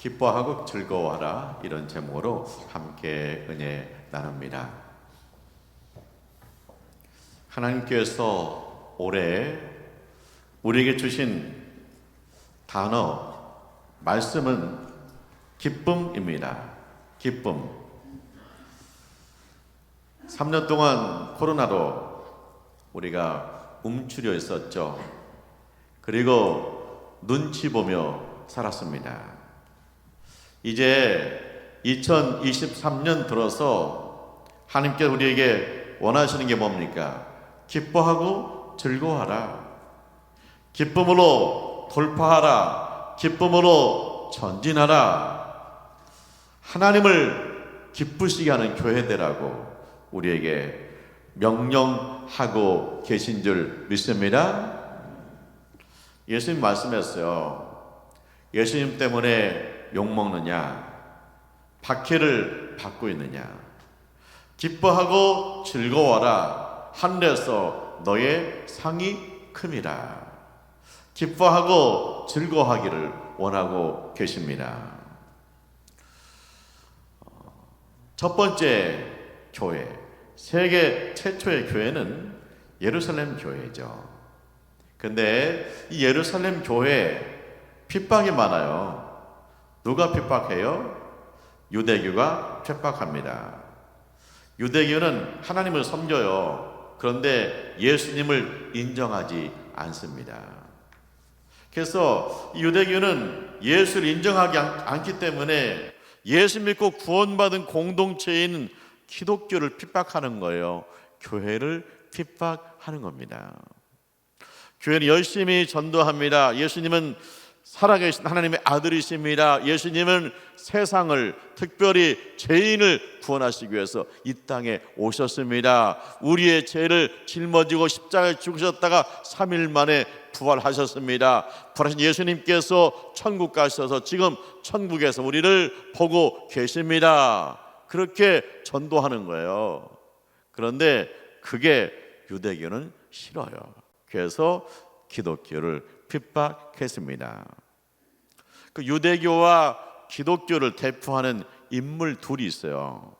기뻐하고 즐거워하라, 이런 제목으로 함께 은혜 나눕니다. 하나님께서 올해 우리에게 주신 단어, 말씀은 기쁨입니다. 기쁨. 3년 동안 코로나로 우리가 움츠려 있었죠. 그리고 눈치 보며 살았습니다. 이제 2023년 들어서 하나님께서 우리에게 원하시는 게 뭡니까? 기뻐하고 즐거워하라. 기쁨으로 돌파하라. 기쁨으로 전진하라. 하나님을 기쁘시게 하는 교회 되라고 우리에게 명령하고 계신 줄 믿습니다. 예수님 말씀했어요. 예수님 때문에 욕먹느냐, 박해를 받고 있느냐. 기뻐하고 즐거워라. 하늘에서 너의 상이 큼이라. 기뻐하고 즐거워하기를 원하고 계십니다. 첫 번째 교회, 세계 최초의 교회는 예루살렘 교회죠. 근데 이 예루살렘 교회에 핍박이 많아요. 누가 핍박해요? 유대교가 핍박합니다. 유대교는 하나님을 섬겨요. 그런데 예수님을 인정하지 않습니다. 그래서 유대교는 예수를 인정하지 않기 때문에 예수 믿고 구원받은 공동체인 기독교를 핍박하는 거예요. 교회를 핍박하는 겁니다. 교회는 열심히 전도합니다. 예수님은 살아계신 하나님의 아들이십니다. 예수님은 세상을, 특별히 죄인을 구원하시기 위해서 이 땅에 오셨습니다. 우리의 죄를 짊어지고 십자가에 죽으셨다가 3일 만에 부활하셨습니다. 부활하신 예수님께서 천국 가셔서 지금 천국에서 우리를 보고 계십니다. 그렇게 전도하는 거예요. 그런데 그게 유대교는 싫어요. 그래서 기독교를 핍박했습니다. 그 유대교와 기독교를 대표하는 인물 둘이 있어요.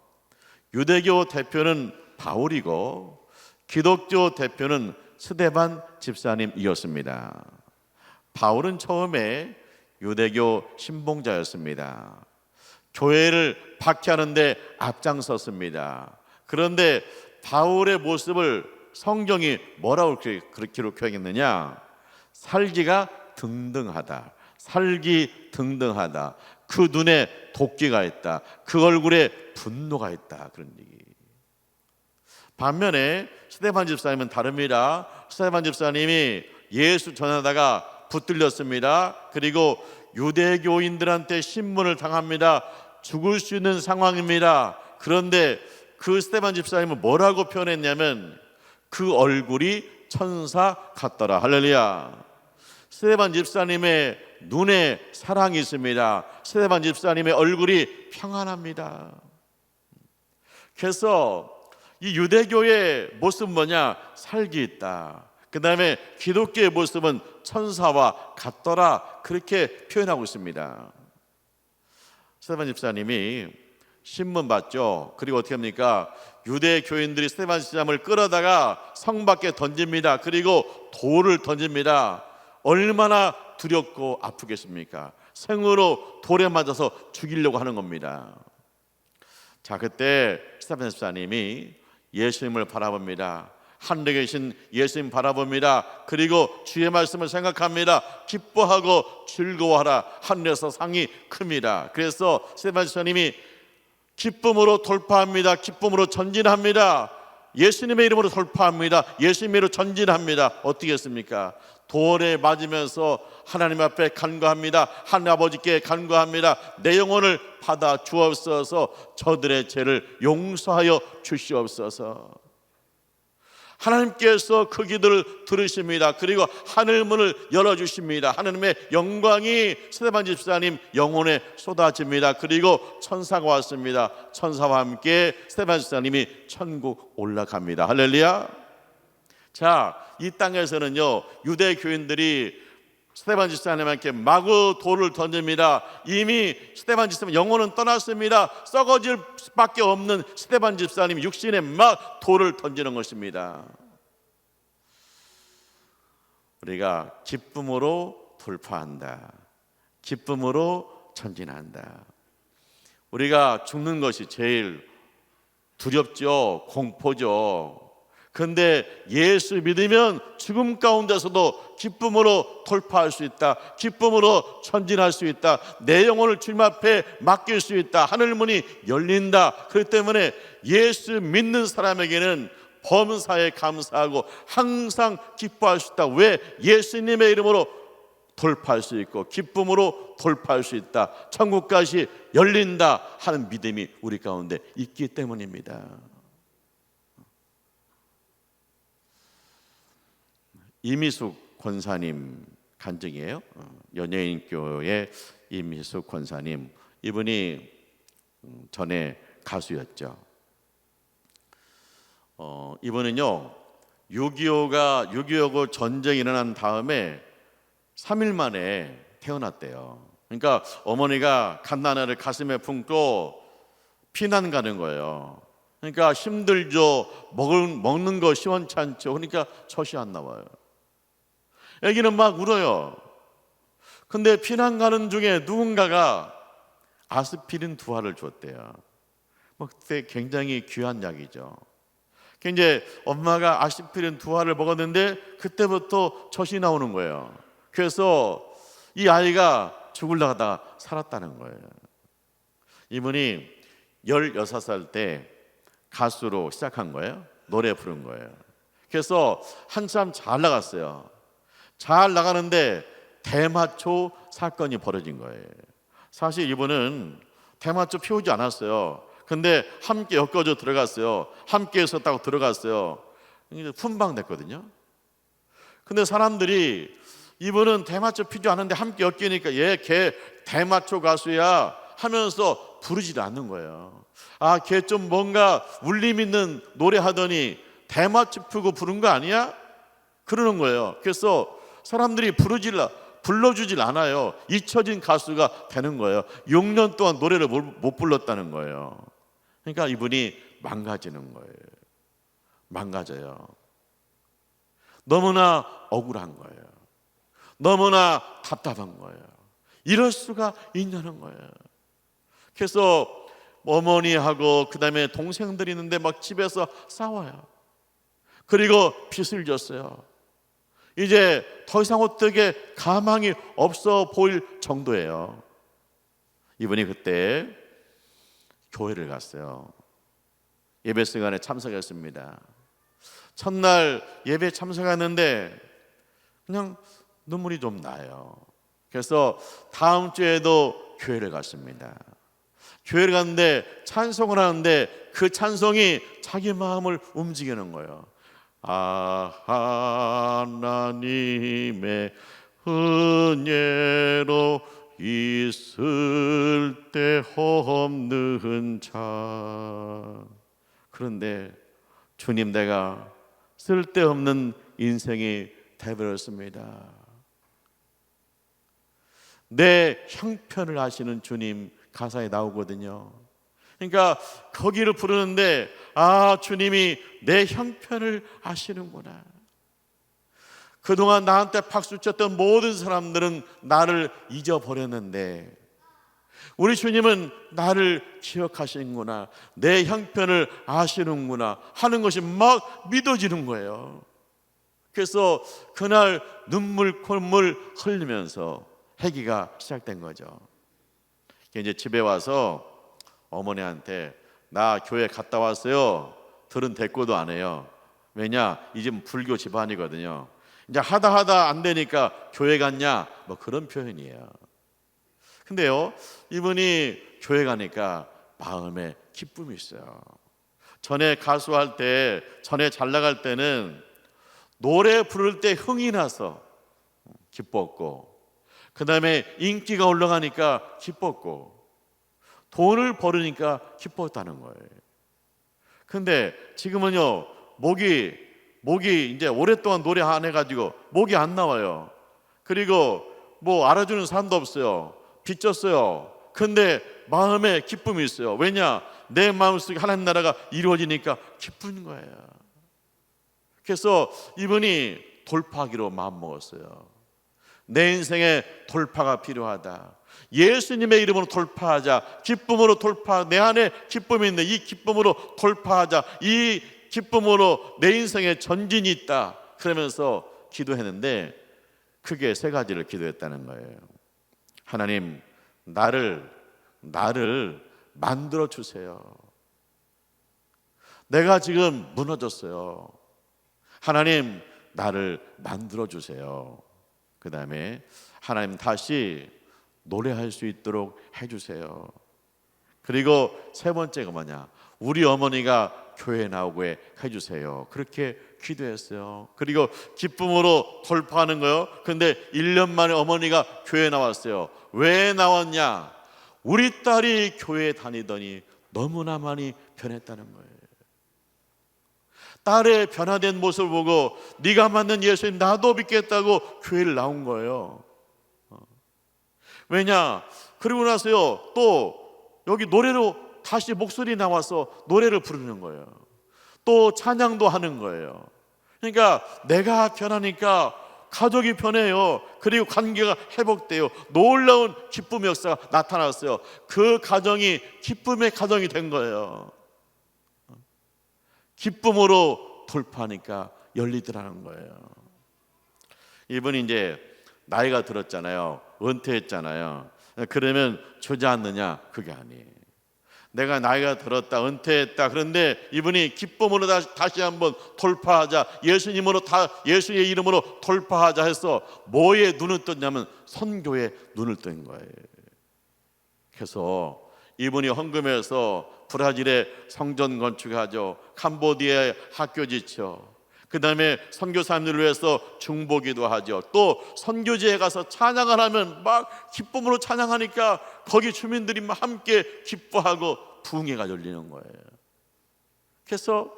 유대교 대표는 바울이고 기독교 대표는 스데반 집사님이었습니다. 바울은 처음에 유대교 신봉자였습니다. 교회를 박해하는데 앞장섰습니다. 그런데 바울의 모습을 성경이 뭐라고 그렇게 기록하겠느냐? 살기가 등등하다. 살기 등등하다. 그 눈에 도끼가 있다. 그 얼굴에 분노가 있다. 그런 얘기. 반면에 스데반 집사님은 다릅니다. 스데반 집사님이 예수 전하다가 붙들렸습니다. 그리고 유대교인들한테 신문을 당합니다. 죽을 수 있는 상황입니다. 그런데 그 스데반 집사님은 뭐라고 표현했냐면 그 얼굴이 천사 같더라. 할렐루야. 스데반 집사님의 눈에 사랑이 있습니다. 스데반 집사님의 얼굴이 평안합니다. 그래서 이 유대교의 모습은 뭐냐? 살기 있다. 그 다음에 기독교의 모습은 천사와 같더라. 그렇게 표현하고 있습니다. 스데반 집사님이 신문 받죠. 그리고 어떻게 합니까? 유대 교인들이 스데반 집사님을 끌어다가 성 밖에 던집니다. 그리고 돌을 던집니다. 얼마나 두렵고 아프겠습니까? 생으로 돌에 맞아서 죽이려고 하는 겁니다. 자, 그때 스데반 집사님이 예수님을 바라봅니다. 하늘에 계신 예수님 바라봅니다. 그리고 주의 말씀을 생각합니다. 기뻐하고 즐거워하라. 하늘에서 상이 큽니다. 그래서 스데반 집사님이 기쁨으로 돌파합니다. 기쁨으로 전진합니다. 예수님의 이름으로 돌파합니다. 예수님의 이름으로 전진합니다. 어떻게 했습니까? 돌에 맞으면서 하나님 앞에 간구합니다. 하나님 아버지께 간구합니다. 내 영혼을 받아 주옵소서. 저들의 죄를 용서하여 주시옵소서. 하나님께서 그 기도를 들으십니다. 그리고 하늘 문을 열어주십니다. 하나님의 영광이 스데반 집사님 영혼에 쏟아집니다. 그리고 천사가 왔습니다. 천사와 함께 스데반 집사님이 천국 올라갑니다. 할렐루야. 자, 이 땅에서는요, 유대 교인들이 스데반 집사님한테 마구 돌을 던집니다. 이미 스데반 집사님 영혼은 떠났습니다. 썩어질 수밖에 없는 스데반 집사님 육신에 막 돌을 던지는 것입니다. 우리가 기쁨으로 돌파한다. 기쁨으로 전진한다. 우리가 죽는 것이 제일 두렵죠. 공포죠. 그런데 예수 믿으면 죽음 가운데서도 기쁨으로 돌파할 수 있다. 기쁨으로 전진할 수 있다. 내 영혼을 주님 앞에 맡길 수 있다. 하늘 문이 열린다. 그렇기 때문에 예수 믿는 사람에게는 범사에 감사하고 항상 기뻐할 수 있다. 왜? 예수님의 이름으로 돌파할 수 있고 기쁨으로 돌파할 수 있다. 천국까지 열린다 하는 믿음이 우리 가운데 있기 때문입니다. 이미숙 권사님 간증이에요. 연예인교회 이미숙 권사님, 이분이 전에 가수였죠. 이분은요 6.25가 전쟁이 일어난 다음에 3일 만에 태어났대요. 그러니까 어머니가 갓난아를 가슴에 품고 피난 가는 거예요. 그러니까 힘들죠. 먹는 거 시원찮죠. 그러니까 젖이 안 나와요. 아기는 막 울어요. 근데 피난 가는 중에 누군가가 아스피린 2알을 줬대요. 그때 굉장히 귀한 약이죠. 이제 엄마가 아스피린 2알을 먹었는데 그때부터 젖이 나오는 거예요. 그래서 이 아이가 죽으려다가 살았다는 거예요. 이분이 16살 때 가수로 시작한 거예요. 노래 부른 거예요. 그래서 한참 잘 나갔어요. 잘 나가는데 대마초 사건이 벌어진 거예요. 사실 이분은 대마초 피우지 않았어요. 근데 함께 엮어져 들어갔어요. 함께 있었다고 들어갔어요. 훈방됐거든요. 근데 사람들이 이분은 대마초 피지 않는데 함께 엮이니까 걔 대마초 가수야 하면서 부르지도 않는 거예요. 아, 걔 좀 뭔가 울림 있는 노래 하더니 대마초 피고 부른 거 아니야? 그러는 거예요. 그래서 사람들이 불러주질 않아요. 잊혀진 가수가 되는 거예요. 6년 동안 노래를 못 불렀다는 거예요. 그러니까 이분이 망가지는 거예요. 망가져요. 너무나 억울한 거예요. 너무나 답답한 거예요. 이럴 수가 있냐는 거예요. 그래서 어머니하고 그 다음에 동생들이 있는데 막 집에서 싸워요. 그리고 빚을 졌어요. 이제 더 이상 어떻게 가망이 없어 보일 정도예요. 이분이 그때 교회를 갔어요. 예배 시간에 참석했습니다. 첫날 예배 참석했는데 그냥 눈물이 좀 나요. 그래서 다음 주에도 교회를 갔습니다. 교회를 갔는데 찬송을 하는데 그 찬송이 자기 마음을 움직이는 거예요. 아, 하나님의 은혜로 있을 데 없는 자. 그런데 주님, 내가 쓸데없는 인생이 돼버렸습니다. 내 형편을 아시는 주님 가사에 나오거든요. 그러니까 거기를 부르는데 아, 주님이 내 형편을 아시는구나. 그동안 나한테 박수쳤던 모든 사람들은 나를 잊어버렸는데 우리 주님은 나를 기억하시는구나, 내 형편을 아시는구나 하는 것이 막 믿어지는 거예요. 그래서 그날 눈물 콧물 흘리면서 회개가 시작된 거죠. 이제 집에 와서 어머니한테 나 교회 갔다 왔어요. 들은 대꾸도 안 해요. 왜냐? 이 집은 불교 집안이거든요. 이제 하다 안 되니까 교회 갔냐? 뭐 그런 표현이에요. 근데요, 이분이 교회 가니까 마음에 기쁨이 있어요. 전에 가수할 때, 전에 잘 나갈 때는 노래 부를 때 흥이 나서 기뻤고, 그 다음에 인기가 올라가니까 기뻤고, 돈을 벌으니까 기뻤다는 거예요. 근데 지금은요, 목이 이제 오랫동안 노래 안 해가지고 목이 안 나와요. 그리고 뭐 알아주는 사람도 없어요. 빚졌어요. 근데 마음에 기쁨이 있어요. 왜냐? 내 마음속에 하나님 나라가 이루어지니까 기쁜 거예요. 그래서 이분이 돌파하기로 마음먹었어요. 내 인생에 돌파가 필요하다. 예수님의 이름으로 돌파하자. 기쁨으로 돌파. 내 안에 기쁨이 있는데 이 기쁨으로 돌파하자. 이 기쁨으로 내 인생에 전진이 있다. 그러면서 기도했는데 크게 세 가지를 기도했다는 거예요. 하나님, 나를 만들어 주세요. 내가 지금 무너졌어요. 하나님, 나를 만들어 주세요. 그 다음에 하나님, 다시 노래할 수 있도록 해주세요. 그리고 세 번째가 뭐냐? 우리 어머니가 교회에 나오게 해주세요. 그렇게 기도했어요. 그리고 기쁨으로 돌파하는 거요. 근데 1년 만에 어머니가 교회에 나왔어요. 왜 나왔냐? 우리 딸이 교회에 다니더니 너무나 많이 변했다는 거예요. 딸의 변화된 모습을 보고 네가 만난 예수님 나도 믿겠다고 교회를 나온 거예요. 왜냐? 그리고 나서요 또 여기 노래로 다시 목소리 나와서 노래를 부르는 거예요. 또 찬양도 하는 거예요. 그러니까 내가 변하니까 가족이 변해요. 그리고 관계가 회복돼요. 놀라운 기쁨의 역사가 나타났어요. 그 가정이 기쁨의 가정이 된 거예요. 기쁨으로 돌파하니까 열리더라는 거예요. 이분이 이제 나이가 들었잖아요. 은퇴했잖아요. 그러면 주저앉느냐? 그게 아니에요. 내가 나이가 들었다, 은퇴했다. 그런데 이분이 기쁨으로 다시 한번 돌파하자. 예수의 이름으로 돌파하자 해서 뭐에 눈을 떴냐면 선교에 눈을 뜬 거예요. 그래서 이분이 헌금해서 브라질에 성전 건축하죠. 캄보디아에 학교 지쳐. 그 다음에 선교사님들을 위해서 중보기도 하죠. 또 선교지에 가서 찬양을 하면 막 기쁨으로 찬양하니까 거기 주민들이 막 함께 기뻐하고 부흥회가 열리는 거예요. 그래서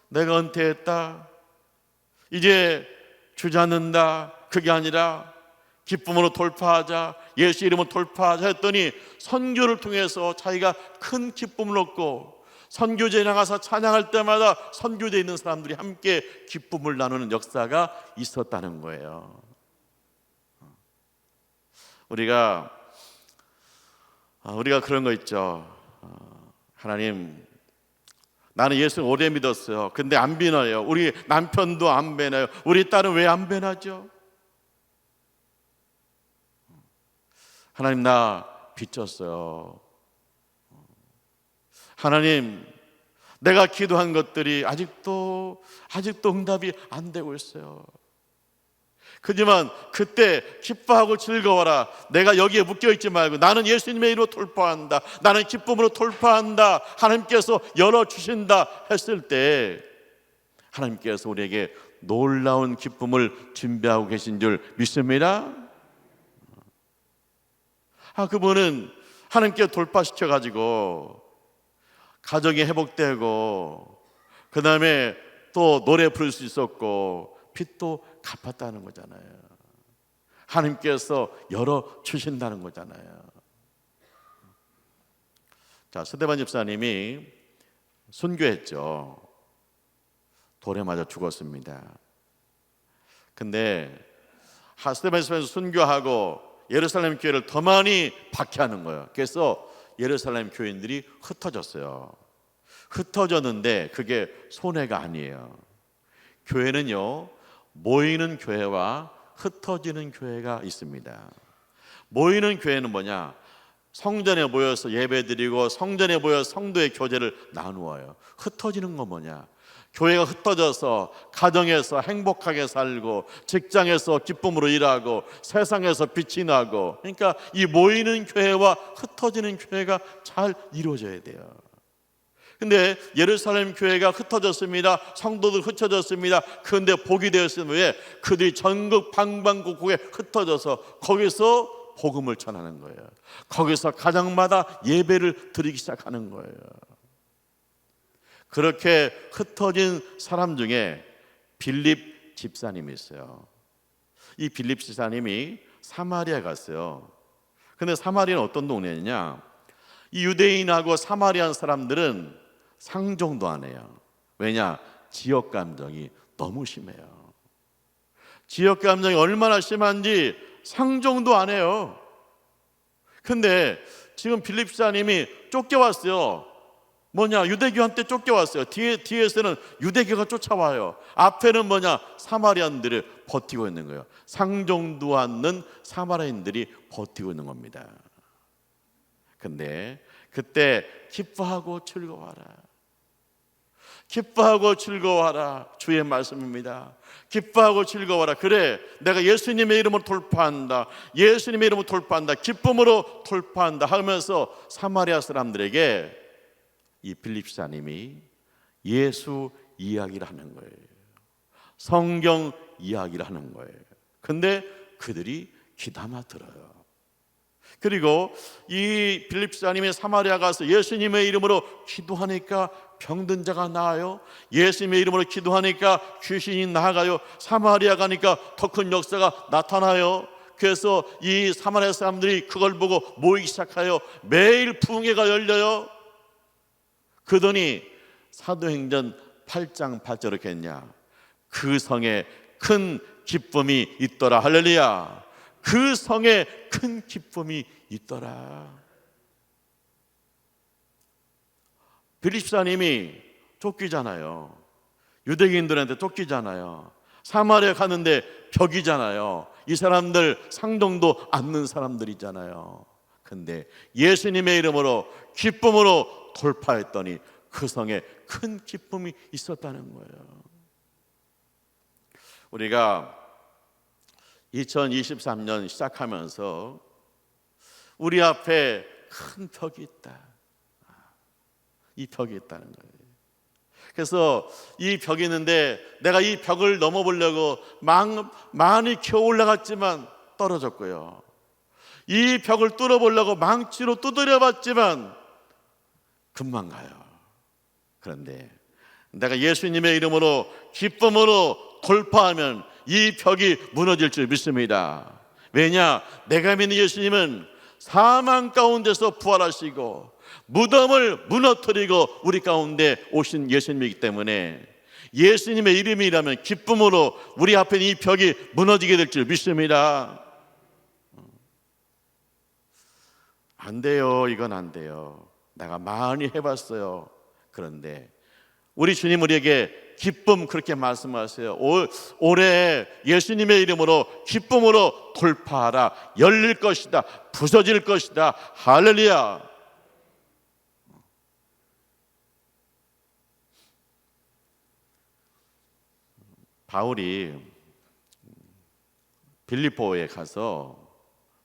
내가 은퇴했다, 이제 주저앉는다, 그게 아니라 기쁨으로 돌파하자, 예수 이름으로 돌파하자 했더니 선교를 통해서 자기가 큰 기쁨을 얻고 선교제에 나가서 찬양할 때마다 선교제에 있는 사람들이 함께 기쁨을 나누는 역사가 있었다는 거예요. 우리가 그런 거 있죠. 하나님, 나는 예수 오래 믿었어요. 근데 안 변해요. 우리 남편도 안 변해요. 우리 딸은 왜 안 변하죠? 하나님, 나 빚졌어요. 하나님, 내가 기도한 것들이 아직도 응답이 안 되고 있어요. 하지만 그때 기뻐하고 즐거워라. 내가 여기에 묶여있지 말고 나는 예수님의 이름으로 돌파한다, 나는 기쁨으로 돌파한다, 하나님께서 열어주신다 했을 때 하나님께서 우리에게 놀라운 기쁨을 준비하고 계신 줄 믿습니다. 그분은 하나님께 돌파시켜가지고 가정이 회복되고 그 다음에 또 노래 부를 수 있었고 빚도 갚았다는 거잖아요. 하나님께서 열어주신다는 거잖아요. 자, 스데반 집사님이 순교했죠. 돌에 맞아 죽었습니다. 근데 스데반 집사님 순교하고 예루살렘 교회를 더 많이 박해하는 거예요. 그래서 예루살렘 교인들이 흩어졌어요. 흩어졌는데 그게 손해가 아니에요. 교회는요, 모이는 교회와 흩어지는 교회가 있습니다. 모이는 교회는 뭐냐? 성전에 모여서 예배드리고 성전에 모여서 성도의 교제를 나누어요. 흩어지는 건 뭐냐? 교회가 흩어져서 가정에서 행복하게 살고 직장에서 기쁨으로 일하고 세상에서 빛이 나고, 그러니까 이 모이는 교회와 흩어지는 교회가 잘 이루어져야 돼요. 근데 예루살렘 교회가 흩어졌습니다. 성도들 흩어졌습니다. 그런데 복이 되었으면 왜? 그들이 전국 방방곡곡에 흩어져서 거기서 복음을 전하는 거예요. 거기서 가정마다 예배를 드리기 시작하는 거예요. 그렇게 흩어진 사람 중에 빌립 집사님이 있어요. 이 빌립 지사님이 사마리아 갔어요. 근데 사마리아는 어떤 동네냐? 이 유대인하고 사마리안 사람들은 상종도 안 해요. 왜냐? 지역 감정이 너무 심해요. 지역 감정이 얼마나 심한지 상종도 안 해요. 근데 지금 빌립 지사님이 쫓겨왔어요. 뭐냐? 유대교한테 쫓겨왔어요. 뒤에서는 유대교가 쫓아와요. 앞에는 뭐냐? 사마리안들이 버티고 있는 거예요. 상종도 않는 사마리아인들이 버티고 있는 겁니다. 근데 그때 기뻐하고 즐거워하라. 기뻐하고 즐거워하라. 주의 말씀입니다. 기뻐하고 즐거워하라. 그래, 내가 예수님의 이름으로 돌파한다. 예수님의 이름으로 돌파한다. 기쁨으로 돌파한다 하면서 사마리아 사람들에게 이 빌립 지사님이 예수 이야기를 하는 거예요. 성경 이야기를 하는 거예요. 근데 그들이 귀담아 들어요. 그리고 이 빌립 지사님이 사마리아 가서 예수님의 이름으로 기도하니까 병든 자가 나아요. 예수님의 이름으로 기도하니까 귀신이 나가요. 사마리아 가니까 더 큰 역사가 나타나요. 그래서 이 사마리아 사람들이 그걸 보고 모이기 시작해요. 매일 부흥회가 열려요. 그러더니 사도행전 8장 8절에 이렇게 했냐? 그 성에 큰 기쁨이 있더라. 할렐루야. 그 성에 큰 기쁨이 있더라. 빌립 지사님이 쫓기잖아요. 유대인들한테 쫓기잖아요. 사마리아 가는데 벽이잖아요. 이 사람들 상종도 않는 사람들이잖아요. 근데 예수님의 이름으로 기쁨으로 돌파했더니 그 성에 큰 기쁨이 있었다는 거예요. 우리가 2023년 시작하면서 우리 앞에 큰 벽이 있다. 이 벽이 있다는 거예요. 그래서 이 벽이 있는데 내가 이 벽을 넘어보려고 많이 키워 올라갔지만 떨어졌고요. 이 벽을 뚫어보려고 망치로 두드려봤지만 금방 가요. 그런데 내가 예수님의 이름으로 기쁨으로 돌파하면 이 벽이 무너질 줄 믿습니다. 왜냐? 내가 믿는 예수님은 사망 가운데서 부활하시고 무덤을 무너뜨리고 우리 가운데 오신 예수님이기 때문에 예수님의 이름이라면 기쁨으로 우리 앞에 이 벽이 무너지게 될 줄 믿습니다. 안 돼요. 이건 안 돼요. 내가 많이 해봤어요. 그런데 우리 주님 우리에게 기쁨 그렇게 말씀하세요. 올해 예수님의 이름으로 기쁨으로 돌파하라. 열릴 것이다. 부서질 것이다. 할렐루야. 바울이 빌립보에 가서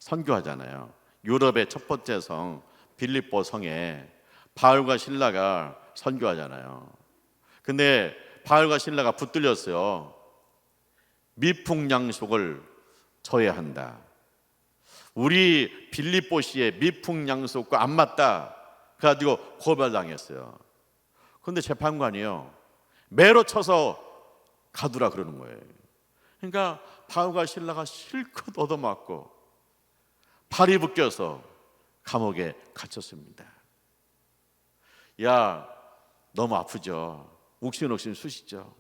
선교하잖아요. 유럽의 첫 번째 성 빌립보 성에 바울과 실라가 선교하잖아요. 근데 바울과 실라가 붙들렸어요. 미풍양속을 져야 한다. 우리 빌립보시의 미풍양속과 안 맞다. 그래가지고 고발당했어요. 그런데 재판관이요, 매로 쳐서 가두라 그러는 거예요. 그러니까 바울과 실라가 실컷 얻어맞고 발이 묶여서 감옥에 갇혔습니다. 야, 너무 아프죠. 욱신욱신 쑤시죠.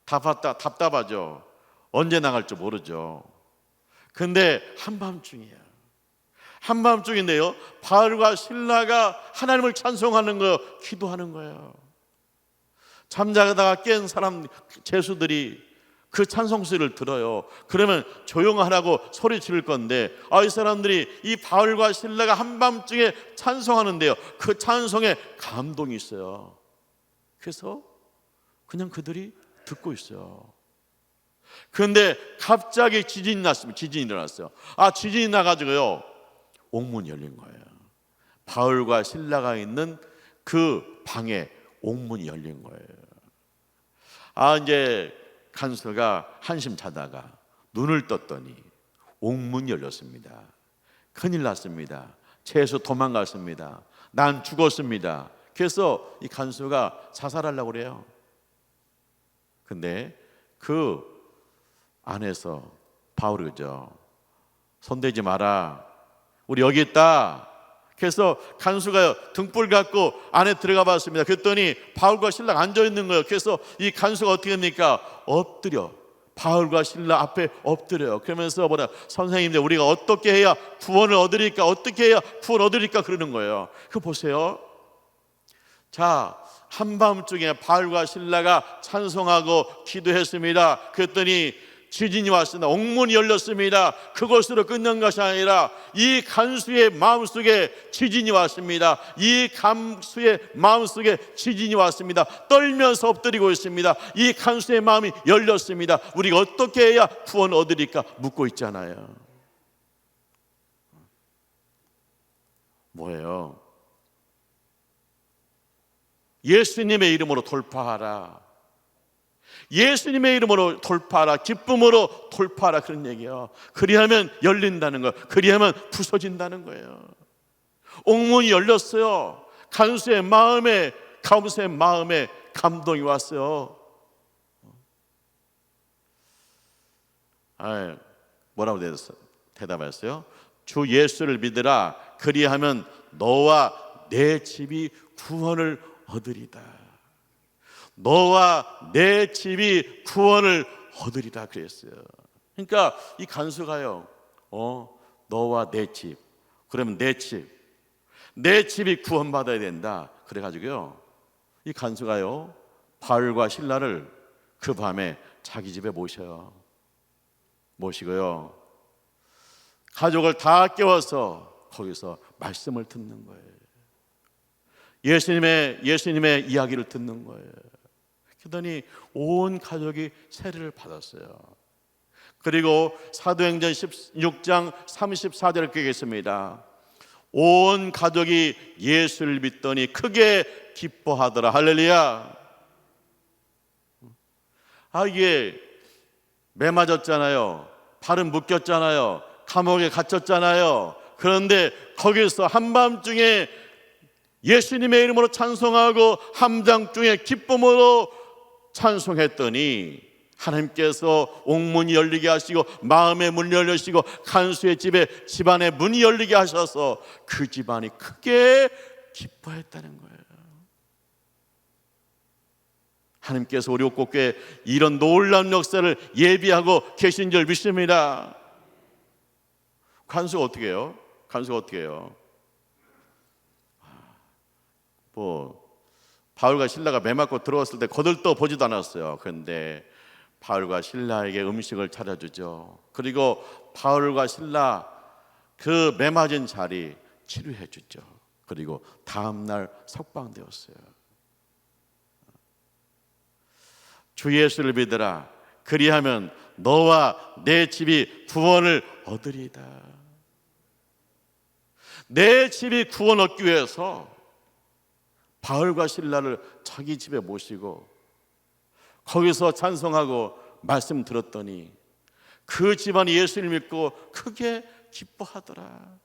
답답하죠. 언제 나갈지 모르죠. 근데 한밤중이에요. 한밤중인데요, 바울과 실라가 하나님을 찬송하는 거예요. 기도하는 거예요. 잠자다가 깬 사람 죄수들이 그 찬송소리를 들어요. 그러면 조용하라고 소리 지를 건데, 이 사람들이 이 바울과 실라가 한밤중에 찬송하는데요, 그 찬송에 감동이 있어요. 그래서 그냥 그들이 듣고 있어요. 그런데 갑자기 지진이 났습니다. 지진이 일어났어요. 지진이 나가지고요, 옥문이 열린 거예요. 바울과 실라가 있는 그 방에 옥문이 열린 거예요. 이제 간수가 한심 자다가 눈을 떴더니 옥문이 열렸습니다. 큰일 났습니다. 죄수 도망갔습니다. 난 죽었습니다. 그래서 이 간수가 자살하려고 그래요. 근데 그 안에서 바울이 그죠. 손대지 마라. 우리 여기 있다. 그래서 간수가 등불 갖고 안에 들어가 봤습니다. 그랬더니 바울과 신라가 앉아 있는 거예요. 그래서 이 간수가 어떻게 합니까? 엎드려. 바울과 신라 앞에 엎드려요. 그러면서 뭐냐, 선생님들 우리가 어떻게 해야 구원을 얻으리까? 어떻게 해야 구원 얻으리까? 그러는 거예요. 그거 보세요. 자, 한밤중에 바울과 신라가 찬송하고 기도했습니다. 그랬더니 지진이 왔습니다. 옥문이 열렸습니다. 그것으로 끝난 것이 아니라 이 간수의 마음속에 지진이 왔습니다. 이 간수의 마음속에 지진이 왔습니다. 떨면서 엎드리고 있습니다. 이 간수의 마음이 열렸습니다. 우리가 어떻게 해야 구원 얻으리까 묻고 있잖아요. 뭐예요? 예수님의 이름으로 돌파하라. 예수님의 이름으로 돌파하라. 기쁨으로 돌파하라. 그런 얘기예요. 그리하면 열린다는 거예요. 그리하면 부서진다는 거예요. 옥문이 열렸어요. 간수의 마음에, 간수의 마음에 감동이 왔어요. 뭐라고 대답했어요? 주 예수를 믿으라. 그리하면 너와 내 집이 구원을 얻으리다. 너와 내 집이 구원을 얻으리라 그랬어요. 그러니까 이 간수가요, 너와 내 집, 그러면 내 집이 구원받아야 된다. 그래가지고요, 이 간수가요, 바울과 신라를 그 밤에 자기 집에 모시고요, 가족을 다 깨워서 거기서 말씀을 듣는 거예요. 예수님의 이야기를 듣는 거예요. 그러더니 온 가족이 세례를 받았어요. 그리고 사도행전 16장 34절을 읽겠습니다. 온 가족이 예수를 믿더니 크게 기뻐하더라. 할렐루야. 이게 매 맞았잖아요. 발은 묶였잖아요. 감옥에 갇혔잖아요. 그런데 거기서 한밤중에 예수님의 이름으로 찬송하고 함장중에 기쁨으로 찬송했더니 하나님께서 옥문이 열리게 하시고 마음의 문이 열리시고 간수의 집안의 문이 열리게 하셔서 그 집안이 크게 기뻐했다는 거예요. 하나님께서 우리 옥곡교에 이런 놀라운 역사를 예비하고 계신 줄 믿습니다. 간수가 어떻게 해요? 바울과 신라가 매 맞고 들어왔을 때 거들떠 보지도 않았어요. 그런데 바울과 신라에게 음식을 차려주죠. 그리고 바울과 신라 그 매 맞은 자리 치료해 주죠. 그리고 다음날 석방되었어요. 주 예수를 믿으라. 그리하면 너와 내 집이 구원을 얻으리다. 내 집이 구원 얻기 위해서 바울과 신라를 자기 집에 모시고 거기서 찬송하고 말씀 들었더니 그 집안이 예수를 믿고 크게 기뻐하더라.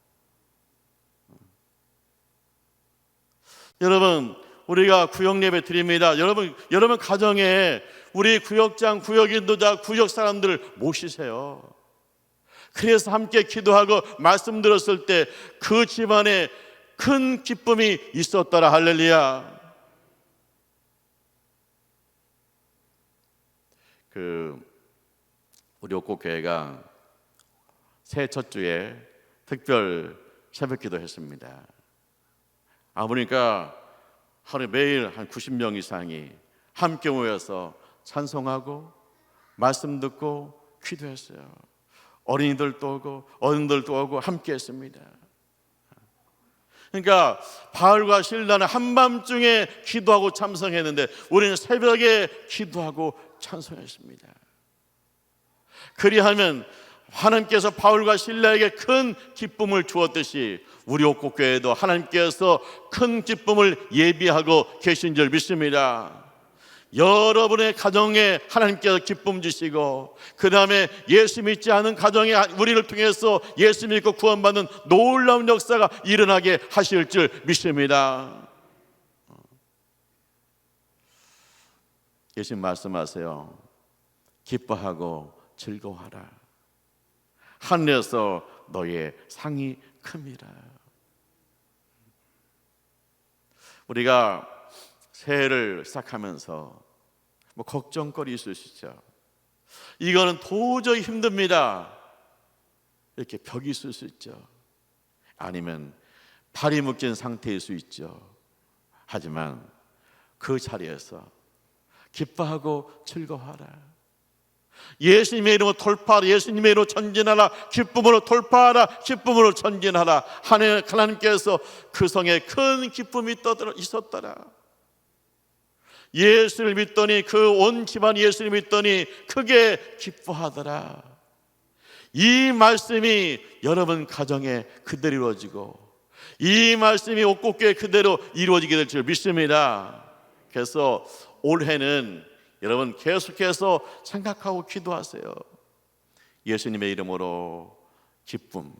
여러분, 우리가 구역 예배 드립니다. 여러분 가정에 우리 구역장, 구역 인도자, 구역 사람들 모시세요. 그래서 함께 기도하고 말씀 들었을 때 그 집안에 큰 기쁨이 있었더라. 할렐루야. 우리 옥곡교회가 새해 첫 주에 특별 새벽기도 했습니다. 보니까 하루에 매일 한 90명 이상이 함께 모여서 찬송하고 말씀 듣고 기도했어요. 어린이들도 오고 어른들도 오고 함께 했습니다. 그러니까 바울과 신라는 한밤중에 기도하고 참석했는데 우리는 새벽에 기도하고 찬송했습니다. 그리하면 하나님께서 바울과 신라에게 큰 기쁨을 주었듯이 우리 옥곡교회도 하나님께서 큰 기쁨을 예비하고 계신 줄 믿습니다. 여러분의 가정에 하나님께서 기쁨 주시고 그 다음에 예수 믿지 않은 가정에 우리를 통해서 예수 믿고 구원받는 놀라운 역사가 일어나게 하실 줄 믿습니다. 예수님 말씀하세요. 기뻐하고 즐거워하라. 하늘에서 너의 상이 큼이라. 우리가 새해를 시작하면서 걱정거리 있을 수 있죠. 이거는 도저히 힘듭니다. 이렇게 벽이 있을 수 있죠. 아니면 발이 묶인 상태일 수 있죠. 하지만 그 자리에서 기뻐하고 즐거워하라. 예수님의 이름으로 돌파하라. 예수님의 이름으로 전진하라. 기쁨으로 돌파하라. 기쁨으로 전진하라. 하나님께서 그 성에 큰 기쁨이 있었더라. 예수를 믿더니 그 온 집안 예수를 믿더니 크게 기뻐하더라. 이 말씀이 여러분 가정에 그대로 이루어지고 이 말씀이 옥곡교회 그대로 이루어지게 될 줄 믿습니다. 그래서 올해는 여러분 계속해서 생각하고 기도하세요. 예수님의 이름으로 기쁨,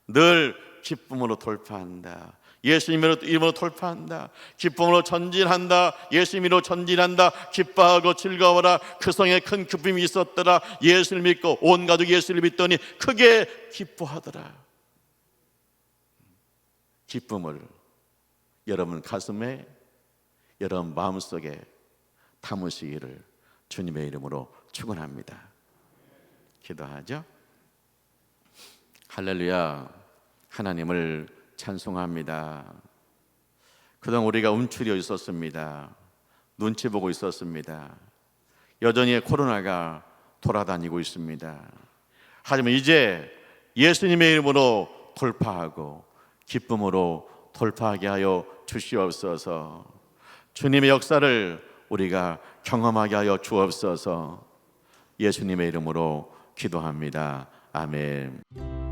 늘 기쁨으로 돌파한다. 예수님의 이름으로 돌파한다. 기쁨으로 전진한다. 예수님으로 전진한다. 기뻐하고 즐거워라. 그 성에 큰 기쁨이 있었더라. 예수를 믿고 온 가족 예수를 믿더니 크게 기뻐하더라. 기쁨을 여러분 가슴에, 여러분 마음속에 담으시기를 주님의 이름으로 축원합니다. 기도하죠. 할렐루야. 하나님을 찬송합니다. 그동안 우리가 움츠려 있었습니다. 눈치 보고 있었습니다. 여전히 코로나가 돌아다니고 있습니다. 하지만 이제 예수님의 이름으로 돌파하고 기쁨으로 돌파하게 하여 주시옵소서. 주님의 역사를 우리가 경험하게 하여 주옵소서. 예수님의 이름으로 기도합니다. 아멘.